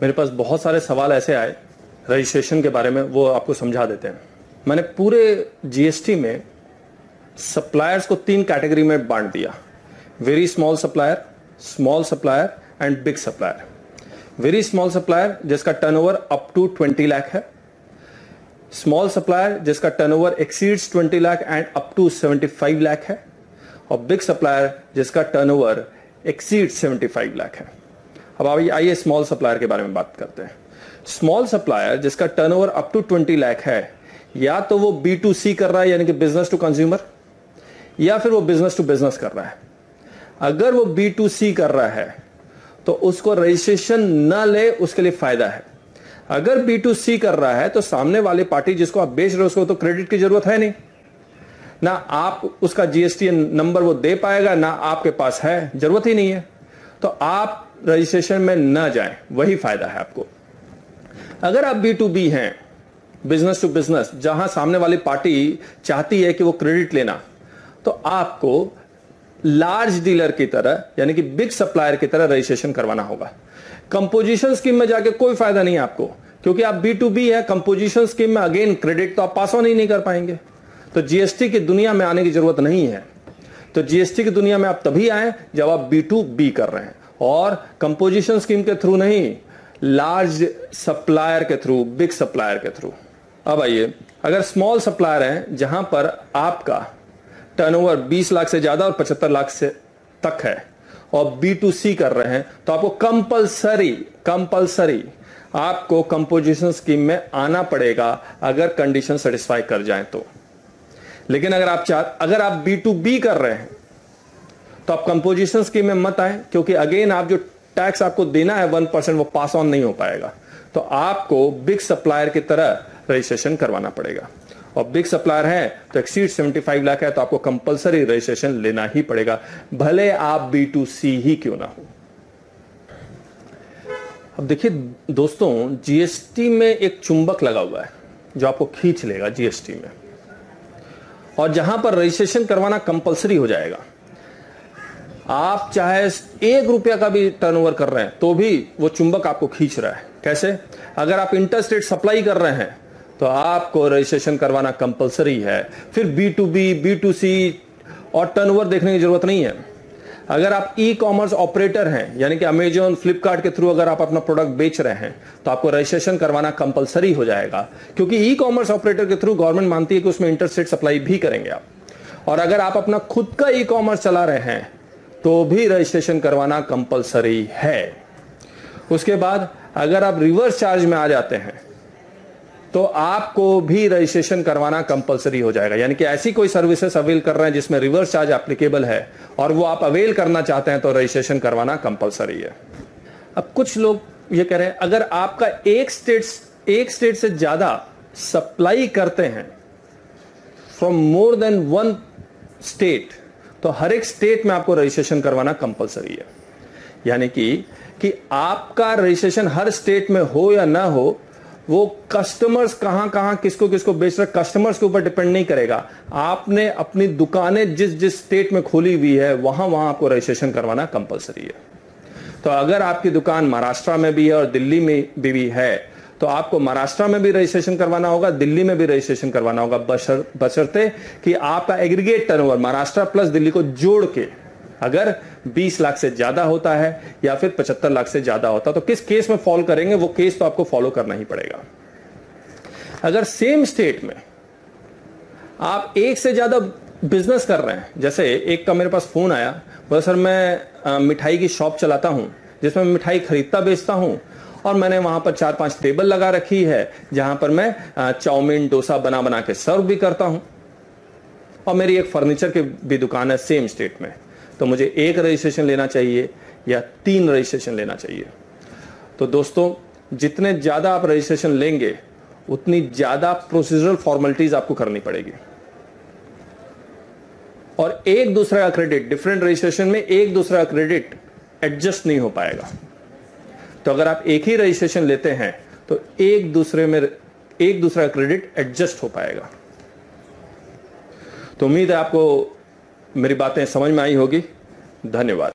मेरे पास बहुत सारे सवाल ऐसे आए रजिस्ट्रेशन के बारे में, वो आपको समझा देते हैं। मैंने पूरे जीएसटी में सप्लायर्स को 3 कैटेगरी में बांट दिया, very small supplier and big supplier. Very small supplier जिसका टर्नओवर अप टू 20 लाख है, स्मॉल सप्लायर जिसका turnover exceeds 20 lakh and up to 75 lakh है, और बिग सप्लायर जिसका टर्नओवर एक्सीड्स 75 लाख है। अब आइए स्मॉल सप्लायर के बारे में बात करते हैं। स्मॉल सप्लायर जिसका टर्नओवर अप टू 20 लाख है, या तो वो B2C कर रहा है यानी कि बिजनेस टू कंज्यूमर, या फिर वो बिजनेस टू बिजनेस कर रहा है। अगर वो B2C कर रहा है तो उसको रजिस्ट्रेशन न ले, उसके लिए फायदा है। अगर B2C कर रहा है तो सामने वाली पार्टी जिसको आप बेच रहे हो उसको तो क्रेडिट की जरूरत है नहीं, ना आप उसका GST नंबर वो दे पाएगा, ना आपके पास है, जरूरत ही नहीं है। तो आप रजिस्ट्रेशन में न जाएं, वही फायदा है आपको। अगर आप B2B हैं, बिजनेस टू बिजनेस, जहां सामने वाली पार्टी चाहती है कि वो क्रेडिट लेना, तो आपको लार्ज डीलर की तरह यानी कि बिग सप्लायर की तरह रजिस्ट्रेशन करवाना होगा। कंपोजिशन स्कीम में जाके कोई फायदा नहीं आपको, क्योंकि आप B2B है। कंपोजिशन स्कीम में अगेन क्रेडिट तो आप पास ऑन ही नहीं कर पाएंगे। तो जीएसटी की दुनिया में आने की जरूरत नहीं है। तो जीएसटी की दुनिया में आप तभी आए जब आप B2B कर रहे हैं, और कंपोजिशन स्कीम के थ्रू नहीं, लार्ज सप्लायर के थ्रू, बिग सप्लायर के थ्रू। अब आइए, अगर स्मॉल सप्लायर है जहां पर आपका टर्नओवर 20 लाख से ज्यादा और 75 लाख से तक है और B2C कर रहे हैं, तो आपको कंपलसरी आपको कंपोजिशन स्कीम में आना पड़ेगा अगर कंडीशन सेटिस्फाई कर जाए तो। लेकिन अगर आप B2B कर रहे हैं तो आप कंपोजिशन स्कीम में मत आए, क्योंकि अगेन आप जो टैक्स आपको देना है 1% वो पास ऑन नहीं हो पाएगा। तो आपको बिग सप्लायर की तरह रजिस्ट्रेशन करवाना पड़ेगा, और बिग सप्लायर है तो एक्सीड 75 लाख है तो आपको कंपलसरी रजिस्ट्रेशन लेना ही पड़ेगा, भले आप B2C ही क्यों ना हो। अब देखिए दोस्तों, जीएसटी में एक चुंबक लगा हुआ है जो आपको खींच लेगा जीएसटी में, और जहां पर रजिस्ट्रेशन करवाना कंपलसरी हो जाएगा। आप चाहे 1 रुपया का भी टर्नओवर कर रहे हैं तो भी वो चुंबक आपको खींच रहा है। कैसे? अगर आप इंटरस्टेट सप्लाई कर रहे हैं तो आपको रजिस्ट्रेशन करवाना कंपलसरी है। फिर B2B, B2C और टर्नओवर देखने की जरूरत नहीं है। अगर आप ई-कॉमर्स ऑपरेटर हैं, यानी कि अमेजॉन, फ्लिपकार्ट के थ्रू अगर आप अपना प्रोडक्ट बेच रहे हैं, तो आपको रजिस्ट्रेशन करवाना कंपलसरी हो जाएगा, क्योंकि ई-कॉमर्स ऑपरेटर के थ्रू गवर्नमेंट मानती है कि उसमें इंटरस्टेट सप्लाई भी करेंगे आप। और अगर आप अपना खुद का ई-कॉमर्स चला रहे हैं तो भी रजिस्ट्रेशन करवाना कंपलसरी है। उसके बाद अगर आप रिवर्स चार्ज में आ जाते हैं तो आपको भी रजिस्ट्रेशन करवाना कंपलसरी हो जाएगा। यानी कि ऐसी कोई सर्विसेज अवेल कर रहे हैं जिसमें रिवर्स चार्ज एप्लीकेबल है और वो आप अवेल करना चाहते हैं तो रजिस्ट्रेशन करवाना कंपलसरी है। अब कुछ लोग ये कह रहे हैं, अगर आपका एक स्टेट से ज्यादा सप्लाई करते हैं, फ्रॉम मोर देन 1 स्टेट, तो हर एक स्टेट में आपको रजिस्ट्रेशन करवाना कंपलसरी है। यानी कि आपका रजिस्ट्रेशन हर स्टेट में हो या ना हो, वो कस्टमर्स कहां किसको बेच रहे, कस्टमर्स के ऊपर डिपेंड नहीं करेगा। आपने अपनी दुकानें जिस स्टेट में खोली हुई है वहां आपको रजिस्ट्रेशन करवाना कंपलसरी है। तो अगर आपकी दुकान महाराष्ट्र में भी है और दिल्ली में भी है, तो आपको महाराष्ट्र में भी रजिस्ट्रेशन करवाना होगा, दिल्ली में भी रजिस्ट्रेशन करवाना होगा, बशर्ते कि आपका aggregate turnover Maharashtra plus Delhi को जोड़ के अगर 20 लाख से ज्यादा होता है या फिर 75 लाख से ज्यादा होता है। तो किस केस में फॉलो करेंगे, वो केस तो आपको फॉलो करना ही पड़ेगा। अगर सेम स्टेट में आप एक से ज्यादा बिजनेस कर रहे हैं, जैसे एक का मेरे पास फोन आया, बोला सर मैं मिठाई की शॉप चलाता हूं जिसमें मैं मिठाई खरीदता बेचता हूं, और मैंने वहां पर 4-5 टेबल लगा रखी है जहां पर मैं चाउमीन डोसा बना के सर्व भी करता हूं, और मेरी एक फर्नीचर की भी दुकान है सेम स्टेट में। तो मुझे 1 रजिस्ट्रेशन लेना चाहिए या 3 रजिस्ट्रेशन लेना चाहिए? तो दोस्तों, जितने ज्यादा आप रजिस्ट्रेशन लेंगे उतनी ज्यादा प्रोसीजरल फॉर्मेलिटीज आपको करनी पड़ेगी, और एक दूसरे का क्रेडिट, डिफरेंट रजिस्ट्रेशन में एक दूसरा क्रेडिट एडजस्ट नहीं हो पाएगा। तो अगर आप एक ही रजिस्ट्रेशन लेते हैं तो एक दूसरा क्रेडिट एडजस्ट हो पाएगा। तो उम्मीद है आपको मेरी बातें समझ में आई होगी। धन्यवाद।